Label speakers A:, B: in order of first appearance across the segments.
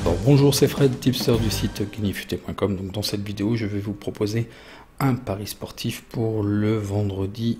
A: Alors, bonjour, c'est Fred, tipster du site kinifuté.com. Donc dans cette vidéo, je vais vous proposer un pari sportif pour le vendredi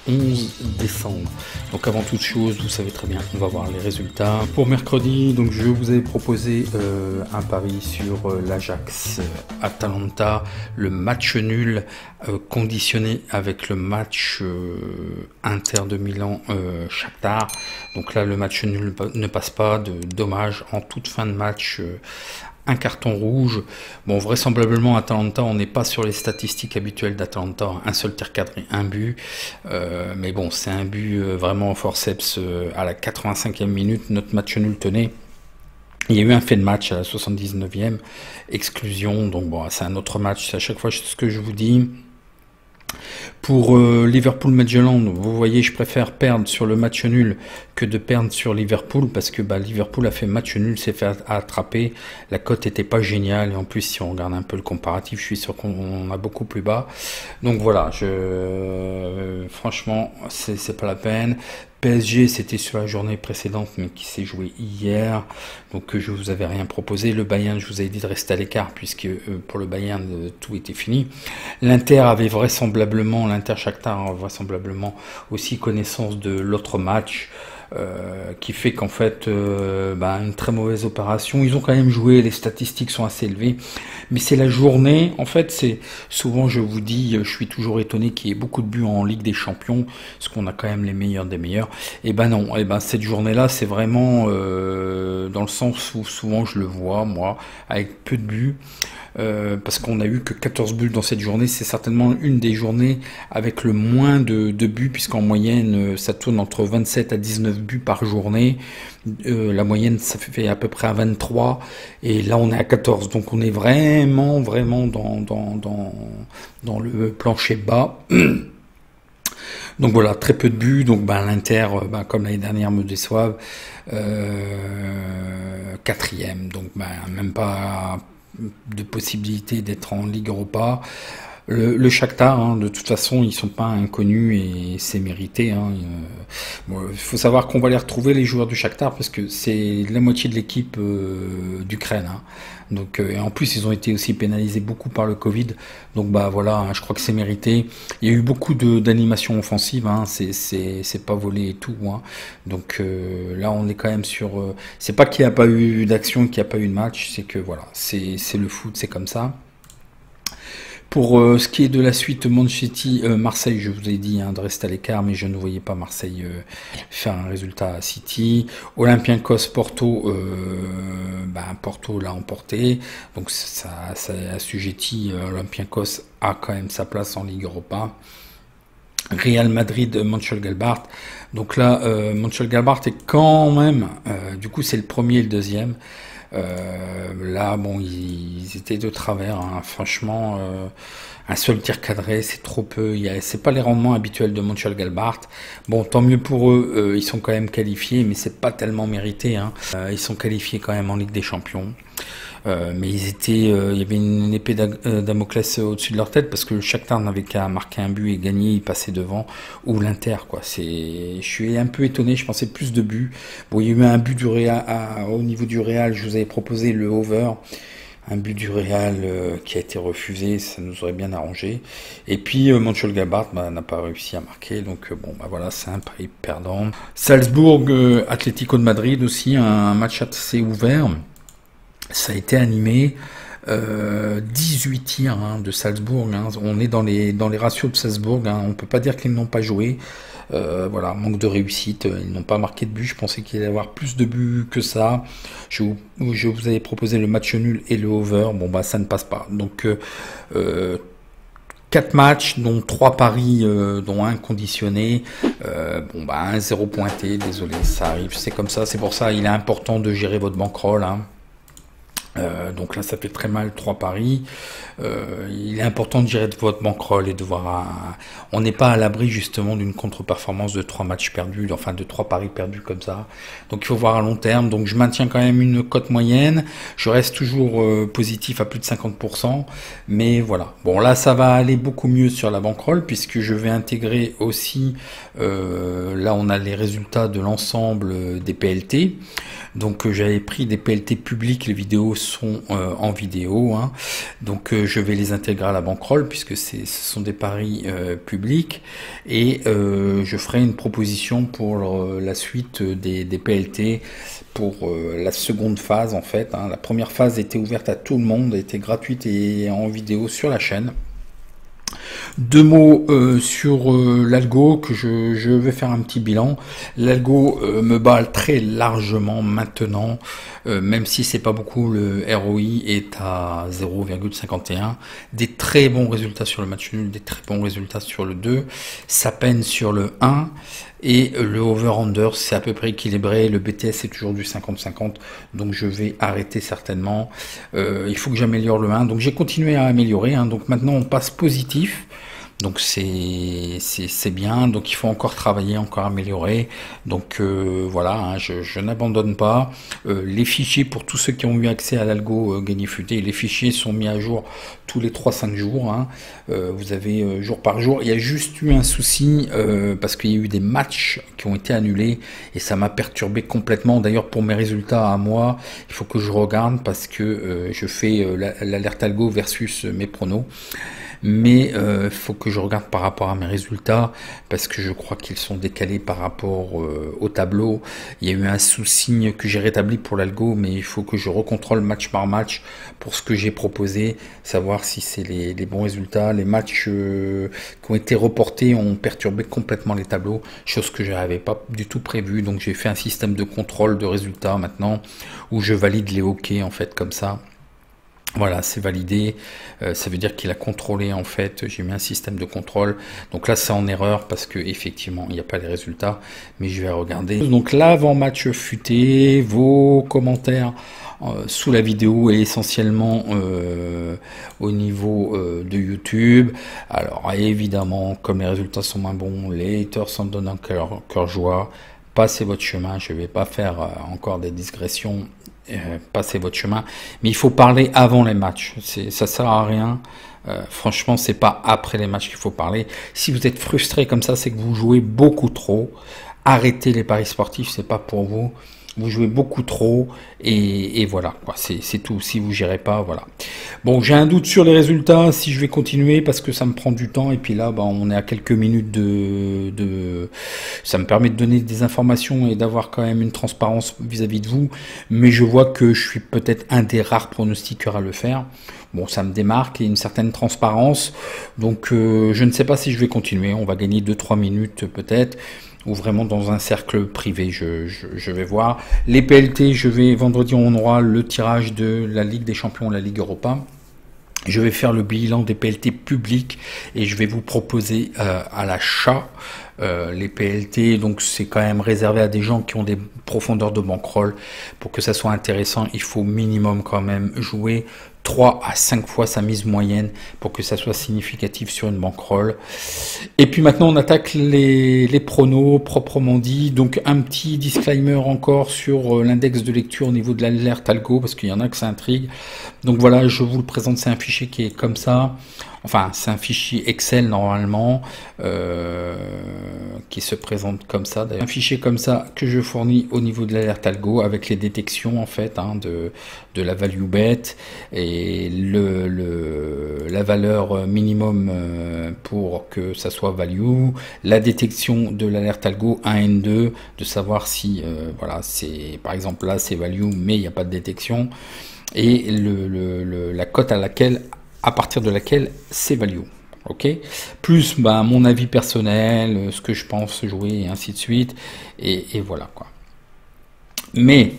A: 11 décembre. Donc avant toute chose, vous savez très bien, on va voir les résultats. Pour mercredi, donc je vous avais proposé un pari sur l'Ajax Atalanta, le match nul conditionné avec le match Inter de Milan Shakhtar. Donc là, le match nul ne passe pas, dommage, en toute fin de match. Un carton rouge. Bon, vraisemblablement, Atalanta, on n'est pas sur les statistiques habituelles d'Atalanta. Un seul tir cadré, un but. Mais bon, c'est un but vraiment au forceps à la 85e minute. Notre match nul tenait. Il y a eu un fait de match à la 79e. Exclusion. Donc bon, c'est un autre match. C'est à chaque fois ce que je vous dis. Pour Liverpool-Midtjylland, vous voyez, je préfère perdre sur le match nul que de perdre sur Liverpool, parce que Liverpool a fait match nul, s'est fait attraper, la cote était pas géniale, et en plus si on regarde un peu le comparatif, je suis sûr qu'on a beaucoup plus bas. Donc voilà, franchement, c'est pas la peine. PSG, c'était sur la journée précédente, mais qui s'est joué hier. Donc je vous avais rien proposé. Le Bayern, je vous avais dit de rester à l'écart, puisque pour le Bayern, tout était fini. L'Inter avait vraisemblablement, l'Inter Shakhtar a vraisemblablement aussi connaissance de l'autre match. Qui fait qu'en fait une très mauvaise opération. Ils ont quand même joué, les statistiques sont assez élevées, mais c'est la journée, en fait c'est souvent, je vous dis, je suis toujours étonné qu'il y ait beaucoup de buts en Ligue des Champions, parce qu'on a quand même les meilleurs des meilleurs. Et ben non, et ben cette journée là c'est vraiment dans le sens où souvent je le vois moi avec peu de buts. Parce qu'on a eu que 14 buts dans cette journée, c'est certainement une des journées avec le moins de buts, puisqu'en moyenne ça tourne entre 27 à 19 buts par journée. La moyenne ça fait à peu près à 23, et là on est à 14, donc on est vraiment dans le plancher bas. Donc voilà, très peu de buts, donc l'Inter, comme l'année dernière, me déçoivent. Quatrième, donc même pas de possibilité d'être en Ligue Europa. Le Shakhtar, de toute façon, ils sont pas inconnus et c'est mérité. Il faut savoir qu'on va les retrouver, les joueurs du Shakhtar, parce que c'est la moitié de l'équipe d'Ukraine. Donc, et en plus, ils ont été aussi pénalisés beaucoup par le Covid. Donc voilà, je crois que c'est mérité. Il y a eu beaucoup d'animations offensives. C'est pas volé et tout. Donc là, on est quand même sur. C'est pas qu'il n'y a pas eu d'action, qu'il n'y a pas eu de match. C'est que voilà, c'est le foot, c'est comme ça. Pour ce qui est de la suite Manchester City, Marseille, je vous ai dit de rester à l'écart, mais je ne voyais pas Marseille faire un résultat à City. Olympiakos, Porto, Porto l'a emporté, donc ça assujetti. Olympiakos a quand même sa place en Ligue Europa. Real Madrid, Mönchengladbach. Donc là, Mönchengladbach est quand même, du coup c'est le premier et le deuxième. Là, bon, ils étaient de travers, franchement, un seul tir cadré, c'est trop peu. C'est pas les rendements habituels de Mönchengladbach. Bon, tant mieux pour eux, ils sont quand même qualifiés, mais c'est pas tellement mérité. Ils sont qualifiés quand même en Ligue des Champions. Mais il y avait une épée Damoclès au-dessus de leur tête, parce que le Shakhtar n'avait qu'à marquer un but et gagner, il passait devant, ou l'Inter, quoi. Je suis un peu étonné, je pensais plus de buts. Bon, il y a eu un but du Real, au niveau du Real, je vous avais proposé le over, un but du Real qui a été refusé, ça nous aurait bien arrangé. Et puis Mönchengladbach n'a pas réussi à marquer, donc voilà, c'est un pari perdant. Salzbourg, Atlético de Madrid aussi, un match assez ouvert. Ça a été animé, 18 tirs de Salzbourg. On est dans les ratios de Salzbourg. On peut pas dire qu'ils n'ont pas joué. Voilà, manque de réussite. Ils n'ont pas marqué de but. Je pensais qu'il allait y avoir plus de buts que ça. Je vous avais proposé le match nul et le over. Bon, ça ne passe pas. Donc 4 matchs, dont 3 paris, dont un conditionné. 1-0 pointé. Désolé, ça arrive. C'est comme ça. C'est pour ça il est important de gérer votre bankroll. Donc là, ça fait très mal, 3 paris. Il est important de gérer votre bankroll et de voir. On n'est pas à l'abri justement d'une contre-performance de 3 matchs perdus, enfin de 3 paris perdus comme ça. Donc il faut voir à long terme. Donc je maintiens quand même une cote moyenne. Je reste toujours positif à plus de 50%. Mais voilà. Bon, là, ça va aller beaucoup mieux sur la bankroll puisque je vais intégrer aussi. Là, on a les résultats de l'ensemble des PLT. Donc j'avais pris des PLT publics, les vidéos sont en vidéo, hein. Donc je vais les intégrer à la bankroll puisque ce sont des paris publics et je ferai une proposition pour la suite des PLT pour la seconde phase en fait, hein. La première phase était ouverte à tout le monde, était gratuite et en vidéo sur la chaîne. Deux mots sur l'algo, que je vais faire un petit bilan. L'algo me bat très largement maintenant, même si c'est pas beaucoup, le ROI est à 0,51. Des très bons résultats sur le match nul, des très bons résultats sur le 2. Ça peine sur le 1. Et le over-under, c'est à peu près équilibré. Le BTS est toujours du 50-50. Donc je vais arrêter certainement. Il faut que j'améliore le 1. Donc j'ai continué à améliorer, hein. Donc maintenant on passe positif. Donc c'est bien, donc il faut encore travailler, encore améliorer. Donc voilà, hein, je n'abandonne pas. Les fichiers, pour tous ceux qui ont eu accès à l'algo Gagné-Futé, les fichiers sont mis à jour tous les 3-5 jours, hein. Vous avez jour par jour. Il y a juste eu un souci parce qu'il y a eu des matchs qui ont été annulés et ça m'a perturbé complètement. D'ailleurs, pour mes résultats à moi, il faut que je regarde parce que je fais l'alerte algo versus mes pronos. Mais faut que je regarde par rapport à mes résultats parce que je crois qu'ils sont décalés par rapport au tableau. Il y a eu un souci que j'ai rétabli pour l'algo, mais il faut que je recontrôle match par match pour ce que j'ai proposé, savoir si c'est les bons résultats. Les matchs qui ont été reportés ont perturbé complètement les tableaux, chose que je n'avais pas du tout prévu. Donc j'ai fait un système de contrôle de résultats maintenant où je valide les OK en fait comme ça. Voilà, c'est validé, ça veut dire qu'il a contrôlé en fait, j'ai mis un système de contrôle, donc là c'est en erreur parce que effectivement il n'y a pas les résultats, mais je vais regarder. Donc l'avant-match futé, vos commentaires sous la vidéo et essentiellement au niveau de YouTube. Alors évidemment, comme les résultats sont moins bons, les haters s'en donnent un cœur joie. Passez votre chemin, je ne vais pas faire encore des digressions, passez votre chemin, mais il faut parler avant les matchs, ça sert à rien, franchement c'est pas après les matchs qu'il faut parler. Si vous êtes frustré comme ça, c'est que vous jouez beaucoup trop, arrêtez les paris sportifs, c'est pas pour vous. Vous jouez beaucoup trop et voilà, c'est tout. Si vous gérez pas, voilà. Bon, j'ai un doute sur les résultats, si je vais continuer parce que ça me prend du temps et puis là, on est à quelques minutes ça me permet de donner des informations et d'avoir quand même une transparence vis-à-vis de vous. Mais je vois que je suis peut-être un des rares pronostiqueurs à le faire. Bon, ça me démarque et une certaine transparence. Donc, je ne sais pas si je vais continuer. On va gagner 2-3 minutes peut-être, ou vraiment dans un cercle privé, je vais voir. Les PLT, vendredi on aura le tirage de la Ligue des Champions, la Ligue Europa. Je vais faire le bilan des PLT publics et je vais vous proposer à l'achat les PLT. Donc c'est quand même réservé à des gens qui ont des profondeurs de bankroll. Pour que ça soit intéressant, il faut minimum quand même jouer 3 à 5 fois sa mise moyenne pour que ça soit significatif sur une bankroll. Et puis maintenant on attaque les pronos proprement dit. Donc un petit disclaimer encore sur l'index de lecture au niveau de l'alerte algo parce qu'il y en a que ça intrigue. Donc voilà, je vous le présente, c'est un fichier qui est comme ça. Enfin, c'est un fichier Excel normalement qui se présente comme ça. Un fichier comme ça que je fournis au niveau de l'alerte algo avec les détections en fait de la value bet et la valeur minimum pour que ça soit value, la détection de l'alerte algo 1N2 de savoir si voilà, c'est par exemple là c'est value mais il n'y a pas de détection et la cote à partir de laquelle c'est value. Ok, plus mon avis personnel, ce que je pense jouer et ainsi de suite et voilà quoi. Mais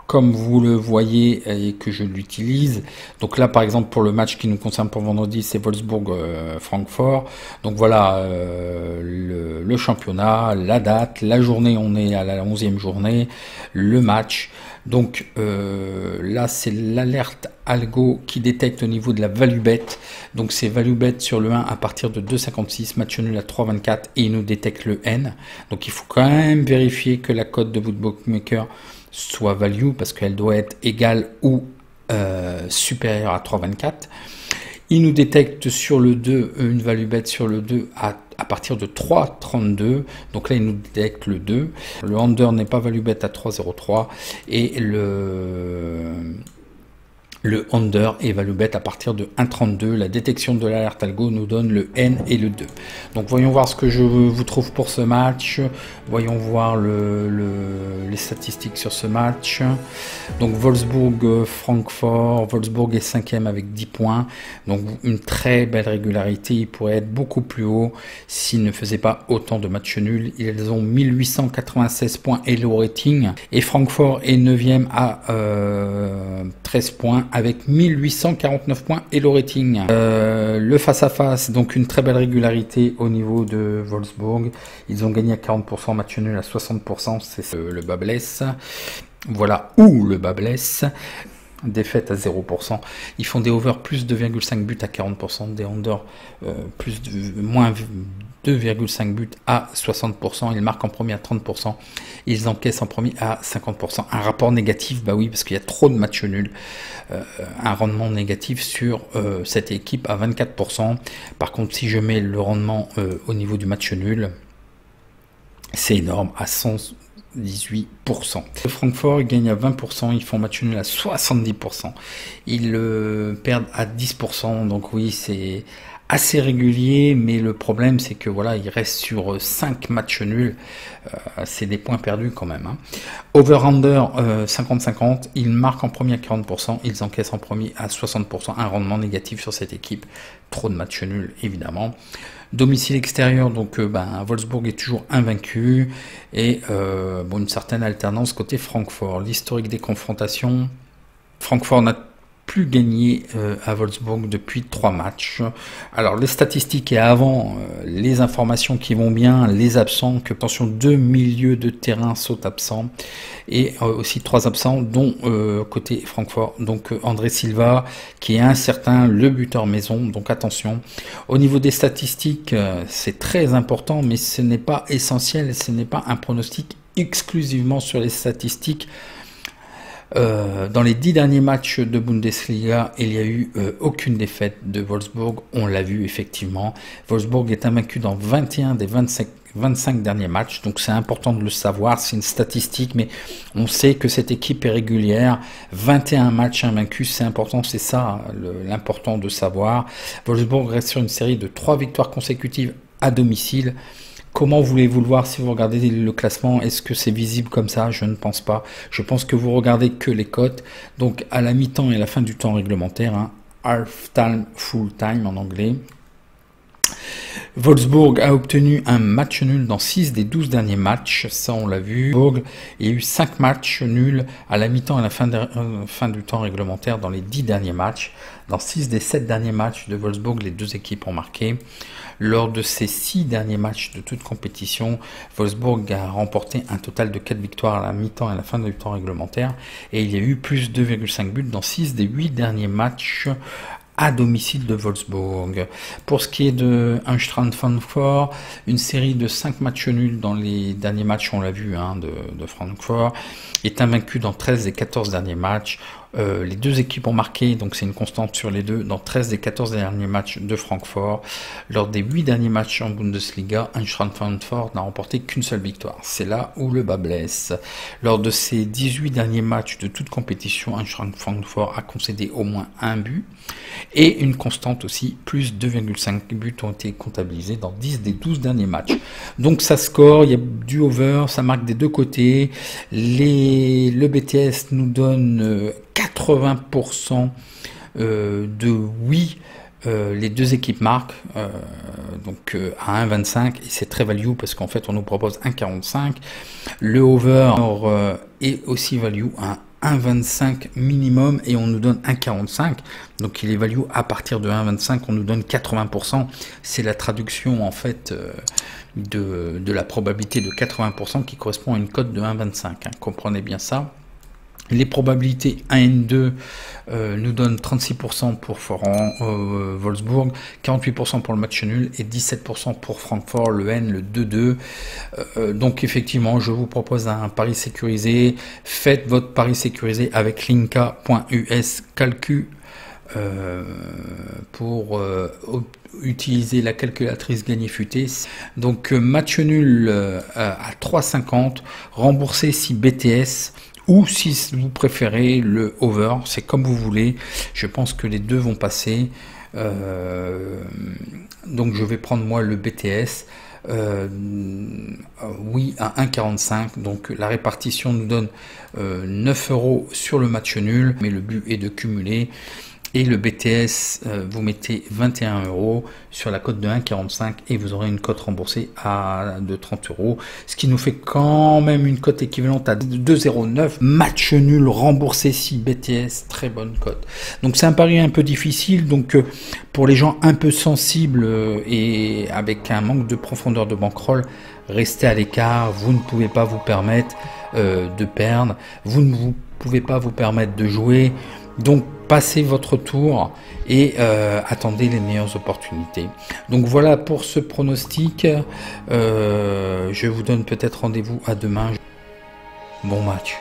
A: comme vous le voyez et que je l'utilise. Donc là, par exemple, pour le match qui nous concerne pour vendredi, c'est Wolfsburg-Francfort. Donc voilà, le championnat, la date, la journée, on est à la 11e journée, le match. Donc là, c'est l'alerte algo qui détecte au niveau de la value bet. Donc c'est value bet sur le 1 à partir de 2,56, match nul à 3,24 et il nous détecte le N. Donc il faut quand même vérifier que la cote de votre bookmaker soit value parce qu'elle doit être égale ou supérieure à 3,24. Il nous détecte sur le 2 une value bet sur le 2 à partir de 3,32. Donc là, il nous détecte le 2. Le under n'est pas value bet à 3,03 et le under est value bet à partir de 1,32. La détection de l'alerte algo nous donne le N et le 2. Donc voyons voir ce que je vous trouve pour ce match. Voyons voir les statistiques sur ce match. Donc Wolfsburg-Francfort. Wolfsburg est 5e avec 10 points. Donc une très belle régularité. Il pourrait être beaucoup plus haut s'il ne faisait pas autant de matchs nuls. Ils ont 1896 points Elo rating. Et Francfort est 9e à 13 points avec 1849 points Elo rating. Le face-à-face, donc une très belle régularité au niveau de Wolfsburg. Ils ont gagné à 40%, match nul à 60%, c'est le bas blesse. Voilà où le bas blesse. Défaite à 0%. Ils font des over plus 2,5 buts à 40%, des under moins 2,5 buts à 60%. Ils marquent en premier à 30%. Ils encaissent en premier à 50%. Un rapport négatif, bah oui, parce qu'il y a trop de matchs nuls. Un rendement négatif sur cette équipe à 24%. Par contre, si je mets le rendement au niveau du match nul, c'est énorme, à 118%. Le Francfort gagne à 20%, ils font match nul à 70%. Ils perdent à 10%, donc oui, c'est assez régulier, mais le problème c'est que voilà, ils restent sur 5 matchs nuls, c'est des points perdus quand même. Hein. Over-under 50-50, ils marquent en premier à 40%, ils encaissent en premier à 60%, un rendement négatif sur cette équipe, trop de matchs nuls évidemment. Domicile extérieur, donc Wolfsburg est toujours invaincu et une certaine alternance côté Francfort. L'historique des confrontations, Francfort n'a plus gagné à Wolfsburg depuis 3 matchs. Alors les statistiques et avant les informations qui vont bien, les absents, que attention 2 milieux de terrain sont absents et aussi 3 absents dont côté Francfort, donc André Silva qui est incertain, le buteur maison, donc attention. Au niveau des statistiques, c'est très important mais ce n'est pas essentiel, ce n'est pas un pronostic exclusivement sur les statistiques. Dans les 10 derniers matchs de Bundesliga, il n'y a eu aucune défaite de Wolfsburg, on l'a vu effectivement. Wolfsburg est invaincu dans 21 des 25 derniers matchs, donc c'est important de le savoir, c'est une statistique, mais on sait que cette équipe est régulière. 21 matchs invaincus, c'est important, c'est ça l'important de savoir. Wolfsburg reste sur une série de 3 victoires consécutives à domicile. Comment voulez-vous le voir si vous regardez le classement? Est-ce que c'est visible comme ça? Je ne pense pas. Je pense que vous regardez que les cotes. Donc à la mi-temps et à la fin du temps réglementaire, hein, half time, full time en anglais. Wolfsburg a obtenu un match nul dans 6 des 12 derniers matchs, ça on l'a vu. Wolfsburg, il y a eu 5 matchs nuls à la mi-temps et à la fin du temps réglementaire dans les 10 derniers matchs. Dans 6 des 7 derniers matchs de Wolfsburg, les deux équipes ont marqué. Lors de ces 6 derniers matchs de toute compétition, Wolfsburg a remporté un total de 4 victoires à la mi-temps et à la fin du temps réglementaire. Et il y a eu plus 2,5 buts dans 6 des 8 derniers matchs à domicile de Wolfsburg. Pour ce qui est de Eintracht-Francfort, une série de 5 matchs nuls dans les derniers matchs, on l'a vu, hein, de Francfort, est invaincu dans 13 des 14 derniers matchs. Les deux équipes ont marqué, donc c'est une constante sur les deux, dans 13 des 14 derniers matchs de Francfort. Lors des 8 derniers matchs en Bundesliga, Eintracht-Francfort n'a remporté qu'une seule victoire. C'est là où le bas blesse. Lors de ces 18 derniers matchs de toute compétition, Eintracht-Francfort a concédé au moins un but. Et une constante aussi, plus 2,5 buts ont été comptabilisés dans 10 des 12 derniers matchs. Donc ça score, il y a du over, ça marque des deux côtés. Le BTS nous donne 80% de oui, les deux équipes marquent, donc à 1,25 et c'est très value parce qu'en fait on nous propose 1,45. Le over est aussi value à 1,25 minimum et on nous donne 1,45. Donc il évalue à partir de 1,25, on nous donne 80%. C'est la traduction en fait de la probabilité de 80% qui correspond à une cote de 1,25. Hein. Comprenez bien ça. Les probabilités 1 et 2 nous donnent 36% pour Florent Wolfsburg, 48% pour le match nul et 17% pour Francfort, le N, le 2-2. Donc effectivement, je vous propose un pari sécurisé. Faites votre pari sécurisé avec linka.us calcul pour utiliser la calculatrice gagné futé. Donc match nul à 3,50, remboursé si BTS, ou si vous préférez le over, c'est comme vous voulez. Je pense que les deux vont passer. Donc je vais prendre moi le BTS. Oui à 1,45. Donc la répartition nous donne 9 € sur le match nul, mais le but est de cumuler. Et le BTS, vous mettez 21 € sur la cote de 1,45 et vous aurez une cote remboursée de 30 €, ce qui nous fait quand même une cote équivalente à 2,09. Match nul remboursé si BTS, très bonne cote. Donc c'est un pari un peu difficile, donc pour les gens un peu sensibles et avec un manque de profondeur de bankroll, restez à l'écart. Vous ne pouvez pas vous permettre de perdre, vous ne pouvez pas vous permettre de jouer. Donc passez votre tour et attendez les meilleures opportunités. Donc voilà pour ce pronostic. Je vous donne peut-être rendez-vous à demain. Bon match.